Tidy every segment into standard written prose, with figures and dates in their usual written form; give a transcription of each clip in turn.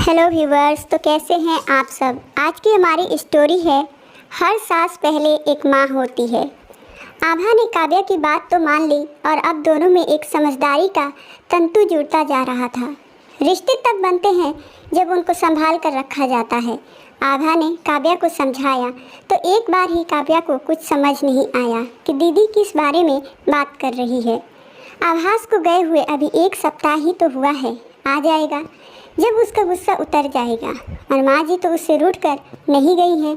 Hello viewers, तो कैसे हैं आप सब। आज की हमारी स्टोरी है हर सास पहले एक माँ होती है। आभा ने काव्या की बात तो मान ली और अब दोनों में एक समझदारी का तंतु जुड़ता जा रहा था। रिश्ते तब बनते हैं जब उनको संभाल कर रखा जाता है। आभा ने काव्या को समझाया तो एक बार ही काव्या को कुछ समझ नहीं आया कि दीदी किस बारे में बात कर रही है। आभास को गए हुए अभी एक सप्ताह ही तो हुआ है, आ जाएगा जब उसका गुस्सा उतर जाएगा। और माँ जी तो उससे रूठ कर नहीं गई हैं।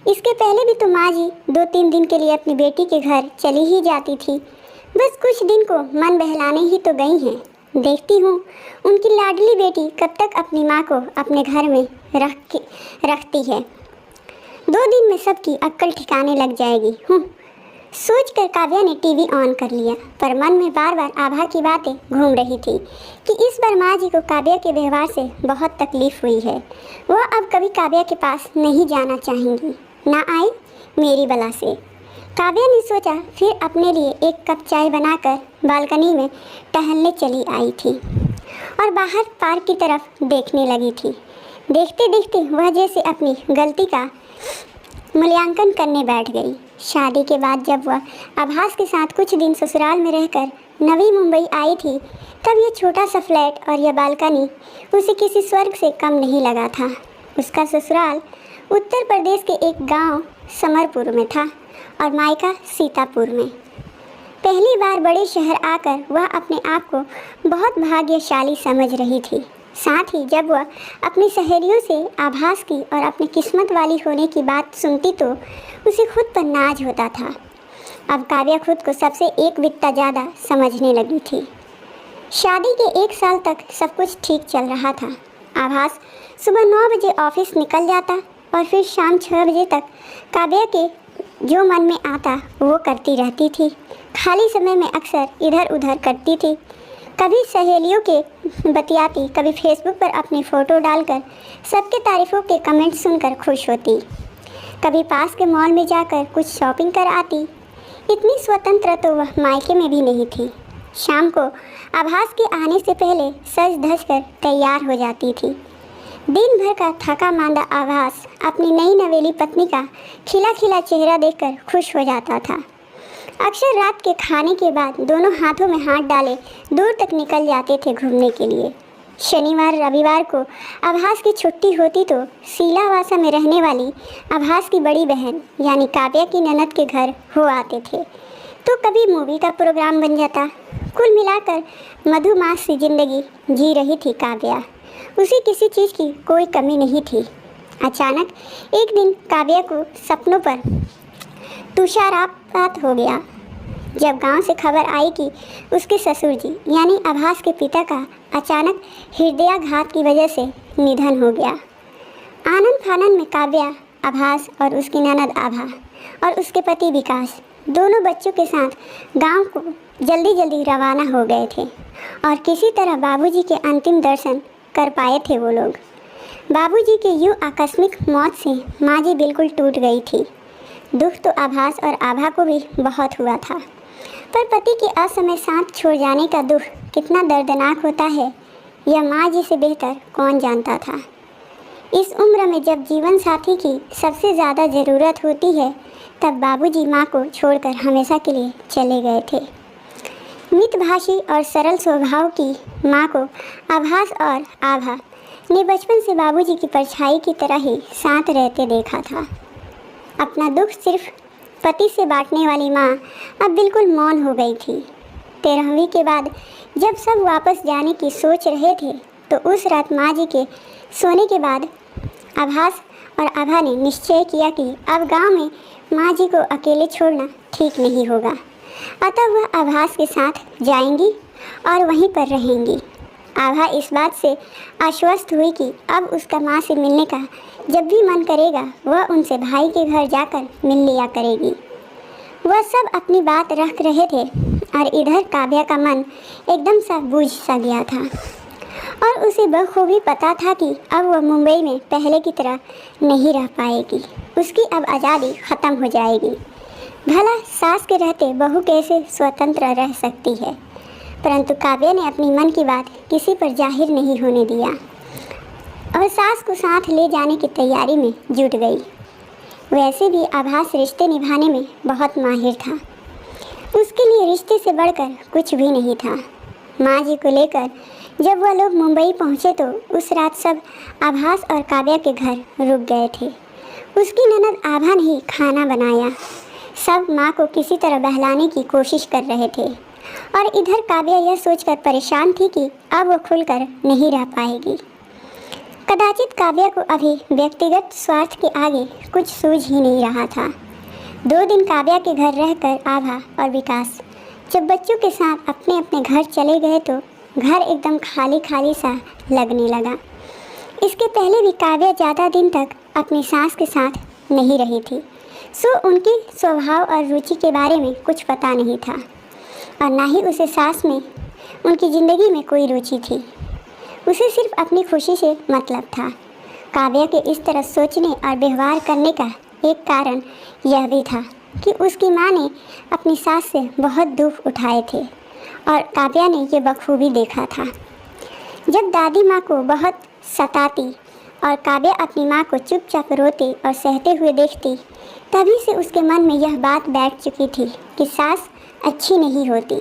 इसके पहले भी तो माँ जी 2-3 दिन के लिए अपनी बेटी के घर चली ही जाती थी। बस कुछ दिन को मन बहलाने ही तो गई हैं। देखती हूँ उनकी लाडली बेटी कब तक अपनी माँ को अपने घर में रखती है। 2 दिन में सबकी अक्ल ठिकाने लग जाएगी। सोचकर काव्या ने टीवी ऑन कर लिया, पर मन में बार बार आभा की बातें घूम रही थी कि इस बार माँ जी को काव्या के व्यवहार से बहुत तकलीफ हुई है। वह अब कभी काव्या के पास नहीं जाना चाहेंगी, ना आई मेरी बला से। काव्या ने सोचा, फिर अपने लिए एक कप चाय बनाकर बालकनी में टहलने चली आई थी और बाहर पार्क की तरफ देखने लगी थी। देखते देखते वह जैसे अपनी गलती का मूल्यांकन करने बैठ गई। शादी के बाद जब वह आभास के साथ कुछ दिन ससुराल में रहकर नवी मुंबई आई थी, तब यह छोटा सा फ्लैट और यह बालकनी उसे किसी स्वर्ग से कम नहीं लगा था। उसका ससुराल उत्तर प्रदेश के एक गांव समरपुर में था और मायका सीतापुर में। पहली बार बड़े शहर आकर वह अपने आप को बहुत भाग्यशाली समझ रही थी। साथ ही जब वह अपनी सहेलियों से आभास की और अपनी किस्मत वाली होने की बात सुनती तो उसे खुद पर नाज होता था। अब काव्या खुद को सबसे एक बित्ता ज़्यादा समझने लगी थी। शादी के 1 साल तक सब कुछ ठीक चल रहा था। आभास सुबह 9 बजे ऑफिस निकल जाता और फिर शाम 6 बजे तक काव्या के जो मन में आता वो करती रहती थी। खाली समय में अक्सर इधर उधर करती थी। कभी सहेलियों के बतियाती, कभी फेसबुक पर अपनी फ़ोटो डालकर सबके तारीफ़ों के कमेंट सुनकर खुश होती, कभी पास के मॉल में जाकर कुछ शॉपिंग कर आती। इतनी स्वतंत्र तो वह मायके में भी नहीं थी। शाम को आभास के आने से पहले सज धज कर तैयार हो जाती थी। दिन भर का थका मांदा आभास अपनी नई नवेली पत्नी का खिला खिला चेहरा देखकर खुश हो जाता था। अक्सर रात के खाने के बाद दोनों हाथों में हाथ डाले दूर तक निकल जाते थे घूमने के लिए। शनिवार रविवार को आभास की छुट्टी होती तो सीलावासा में रहने वाली आभास की बड़ी बहन यानी काव्या की ननद के घर हो आते थे, तो कभी मूवी का प्रोग्राम बन जाता। कुल मिलाकर मधुमास सी जिंदगी जी रही थी काव्या। उसे किसी चीज़ की कोई कमी नहीं थी। अचानक एक दिन काव्या को सपनों पर तुषारपात हो गया, जब गांव से खबर आई कि उसके ससुर जी यानी आभास के पिता का अचानक हृदयाघात की वजह से निधन हो गया। आनंद फानन में काव्या, आभास और उसकी ननद आभा और उसके पति विकास दोनों बच्चों के साथ गांव को जल्दी जल्दी रवाना हो गए थे और किसी तरह बाबूजी के अंतिम दर्शन कर पाए थे वो लोग। बाबूजी के यूँ आकस्मिक मौत से माँ जी बिल्कुल टूट गई थी। दुख तो आभास और आभा को भी बहुत हुआ था, पर पति के असमय साथ छोड़ जाने का दुख कितना दर्दनाक होता है यह माँ जी से बेहतर कौन जानता था। इस उम्र में जब जीवन साथी की सबसे ज़्यादा ज़रूरत होती है, तब बाबूजी माँ को छोड़कर हमेशा के लिए चले गए थे। मितभाषी और सरल स्वभाव की माँ को आभास और आभा ने बचपन से बाबूजी की परछाई की तरह ही साथ रहते देखा था। अपना दुख सिर्फ पति से बांटने वाली माँ अब बिल्कुल मौन हो गई थी। 13वीं के बाद जब सब वापस जाने की सोच रहे थे, तो उस रात माँ जी के सोने के बाद आभास और आभा ने निश्चय किया कि अब गांव में माँ जी को अकेले छोड़ना ठीक नहीं होगा। अतः वह आभास के साथ जाएंगी और वहीं पर रहेंगी। आभा इस बात से आश्वस्त हुई कि अब उसका माँ से मिलने का जब भी मन करेगा वह उनसे भाई के घर जाकर मिल लिया करेगी। वह सब अपनी बात रख रहे थे और इधर काव्या का मन एकदम सा बूझ सा गया था और उसे बखूबी पता था कि अब वह मुंबई में पहले की तरह नहीं रह पाएगी। उसकी अब आज़ादी ख़त्म हो जाएगी। भला सास के रहते बहू कैसे स्वतंत्र रह सकती है। परंतु काव्या ने अपनी मन की बात किसी पर जाहिर नहीं होने दिया। और सास को साथ ले जाने की तैयारी में जुट गई। वैसे भी आभास रिश्ते निभाने में बहुत माहिर था। उसके लिए रिश्ते से बढ़कर कुछ भी नहीं था। माँ जी को लेकर जब वह लोग मुंबई पहुँचे तो उस रात सब आभास और काव्या के घर रुक गए थे। उसकी ननद आभा ने ही खाना बनाया। सब माँ को किसी तरह बहलाने की कोशिश कर रहे थे और इधर काव्या यह सोचकर परेशान थी कि अब वो खुलकर नहीं रह पाएगी। कदाचित काव्या को अभी व्यक्तिगत स्वार्थ के आगे कुछ सूझ ही नहीं रहा था। 2 दिन काव्या के घर रहकर आभा और विकास जब बच्चों के साथ अपने अपने घर चले गए तो घर एकदम खाली खाली सा लगने लगा। इसके पहले भी काव्या ज़्यादा दिन तक अपनी सास के साथ नहीं रही थी, सो उनके स्वभाव और रुचि के बारे में कुछ पता नहीं था और ना ही उसे सास में उनकी ज़िंदगी में कोई रुचि थी। उसे सिर्फ अपनी खुशी से मतलब था। काव्या के इस तरह सोचने और व्यवहार करने का एक कारण यह भी था कि उसकी माँ ने अपनी सास से बहुत दुख उठाए थे और काव्या ने ये बखूबी देखा था। जब दादी माँ को बहुत सताती और काव्या अपनी माँ को चुपचाप रोते और सहते हुए देखती, तभी से उसके मन में यह बात बैठ चुकी थी कि सास अच्छी नहीं होती।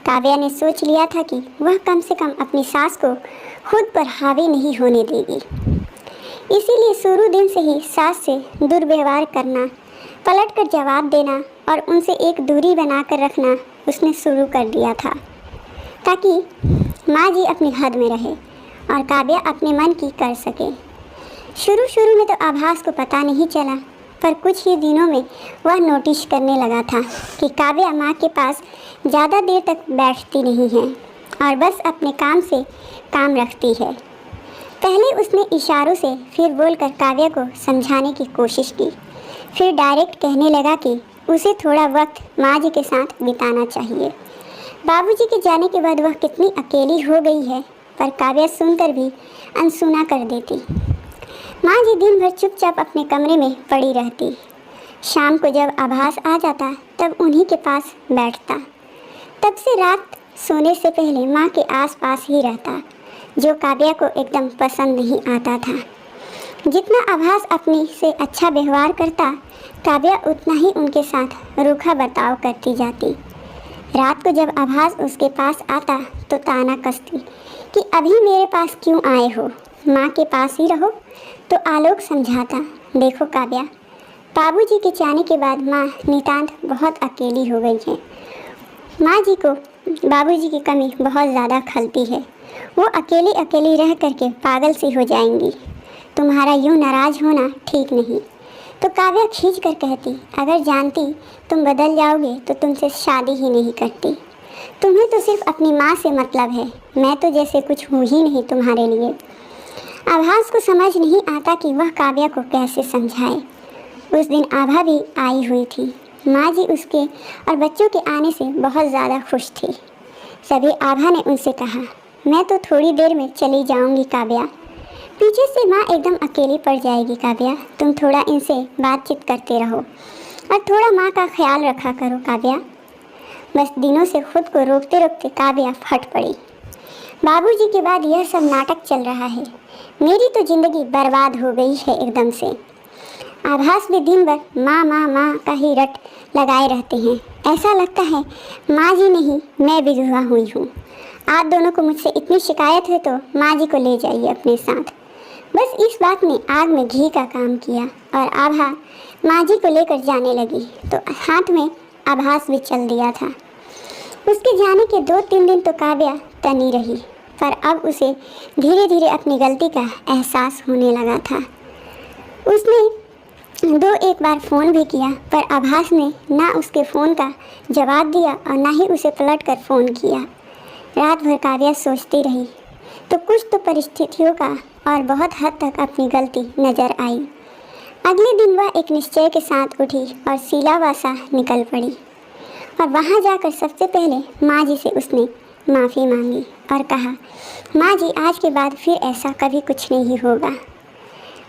काव्या ने सोच लिया था कि वह कम से कम अपनी सास को खुद पर हावी नहीं होने देगी। इसीलिए शुरू दिन से ही सास से दुर्व्यवहार करना, पलटकर जवाब देना और उनसे एक दूरी बनाकर रखना उसने शुरू कर दिया था, ताकि माँ जी अपनी हद में रहे और काव्या अपने मन की कर सके। शुरू में तो आभास को पता नहीं चला, पर कुछ ही दिनों में वह नोटिस करने लगा था कि काव्या माँ के पास ज़्यादा देर तक बैठती नहीं है और बस अपने काम से काम रखती है। पहले उसने इशारों से फिर बोलकर काव्या को समझाने की कोशिश की, फिर डायरेक्ट कहने लगा कि उसे थोड़ा वक्त माँ जी के साथ बिताना चाहिए। बाबूजी के जाने के बाद वह कितनी अकेली हो गई है, पर काव्या सुनकर भी अनसुना कर देती। माँ जी दिन भर चुपचाप अपने कमरे में पड़ी रहती। शाम को जब आभास आ जाता तब उन्हीं के पास बैठता। तब से रात सोने से पहले माँ के आसपास ही रहता, जो काव्या को एकदम पसंद नहीं आता था। जितना आभास अपनी से अच्छा व्यवहार करता, काव्या उतना ही उनके साथ रूखा बर्ताव करती जाती। रात को जब आभास उसके पास आता तो ताना कसती कि अभी मेरे पास क्यों आए हो, माँ के पास ही रहो। तो आलोक समझाता, देखो काव्या, बाबूजी के जाने के बाद माँ नितांत बहुत अकेली हो गई है। माँ जी को बाबूजी की कमी बहुत ज़्यादा खलती है। वो अकेली अकेली रह करके पागल सी हो जाएंगी। तुम्हारा यूँ नाराज़ होना ठीक नहीं। तो काव्या खींच कर कहती, अगर जानती तुम बदल जाओगे तो तुमसे शादी ही नहीं करती। तुम्हें तो सिर्फ अपनी माँ से मतलब है, मैं तो जैसे कुछ हूँ ही नहीं तुम्हारे लिए। आभास को समझ नहीं आता कि वह काव्या को कैसे समझाए। उस दिन आभा भी आई हुई थी। माँ जी उसके और बच्चों के आने से बहुत ज़्यादा खुश थी। सभी आभा ने उनसे कहा, मैं तो थोड़ी देर में चली जाऊंगी काव्या। पीछे से माँ एकदम अकेली पड़ जाएगी काव्या, तुम थोड़ा इनसे बातचीत करते रहो और थोड़ा माँ का ख्याल रखा करो काव्या। बस दिनों से खुद को रोकते रोकते काव्या फट पड़ी। बाबूजी के बाद यह सब नाटक चल रहा है, मेरी तो ज़िंदगी बर्बाद हो गई है एकदम से। आभास भी दिन भर माँ माँ माँ का ही रट लगाए रहते हैं। ऐसा लगता है माँ जी नहीं, मैं विधवा हुई हूँ। आप दोनों को मुझसे इतनी शिकायत है तो माँ जी को ले जाइए अपने साथ। बस इस बात ने आग में घी का काम किया और आभा माँ जी को लेकर जाने लगी तो हाथ में आभास भी चल दिया था। उसके जाने के 2-3 दिन तो काव्या तनी रही, पर अब उसे धीरे धीरे अपनी गलती का एहसास होने लगा था। उसने 2-1 बार फ़ोन भी किया, पर आभास ने ना उसके फ़ोन का जवाब दिया और ना ही उसे पलट कर फ़ोन किया। रात भर काव्या सोचती रही तो कुछ तो परिस्थितियों का और बहुत हद तक अपनी गलती नज़र आई। अगले दिन वह एक निश्चय के साथ उठी और सिलावासा निकल पड़ी और वहाँ जाकर सबसे पहले माँ जी से उसने माफ़ी मांगी और कहा, माँ जी आज के बाद फिर ऐसा कभी कुछ नहीं होगा।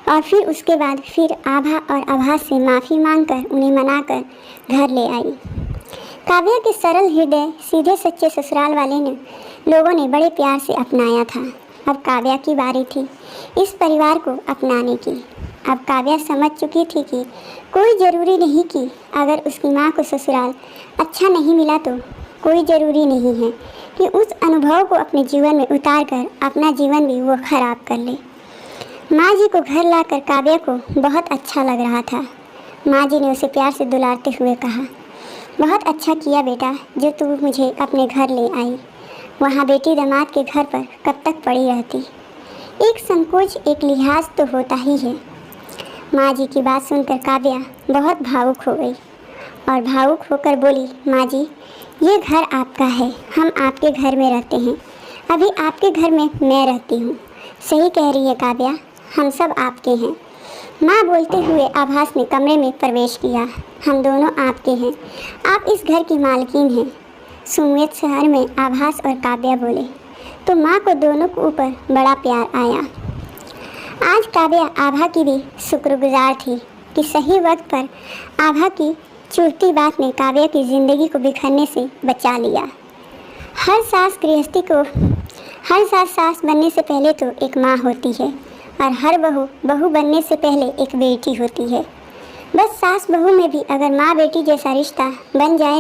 और फिर उसके बाद फिर आभा और आभास से माफ़ी मांगकर उन्हें मनाकर घर ले आई। काव्या के सरल हृदय सीधे सच्चे ससुराल वाले ने लोगों ने बड़े प्यार से अपनाया था। अब काव्या की बारी थी इस परिवार को अपनाने की। अब काव्या समझ चुकी थी कि कोई ज़रूरी नहीं कि अगर उसकी माँ को ससुराल अच्छा नहीं मिला तो कोई ज़रूरी नहीं है कि उस अनुभव को अपने जीवन में उतार कर अपना जीवन भी वो खराब कर ले। माँ जी को घर लाकर काव्या को बहुत अच्छा लग रहा था। माँ जी ने उसे प्यार से दुलारते हुए कहा, बहुत अच्छा किया बेटा जो तू मुझे अपने घर ले आई। वहाँ बेटी दामाद के घर पर कब तक पड़ी रहती। एक संकोच एक लिहाज तो होता ही है। माँ जी की बात सुनकर काव्या बहुत भावुक हो गई और भावुक होकर बोली, माँ जी ये घर आपका है, हम आपके घर में रहते हैं। अभी आपके घर में मैं रहती हूँ। सही कह रही है काव्या, हम सब आपके हैं। माँ बोलते हुए आभास ने कमरे में प्रवेश किया। हम दोनों आपके हैं, आप इस घर की मालकिन हैं। सुमेध शहर में आभास और काव्या बोले तो माँ को दोनों के ऊपर बड़ा प्यार आया। आज काव्या आभा की भी शुक्रगुजार थी कि सही वक्त पर आभा की चुभती बात ने काव्या की ज़िंदगी को बिखरने से बचा लिया। हर सास बनने से पहले तो एक माँ होती है और हर बहू बनने से पहले एक बेटी होती है। बस सास बहू में भी अगर माँ बेटी जैसा रिश्ता बन जाए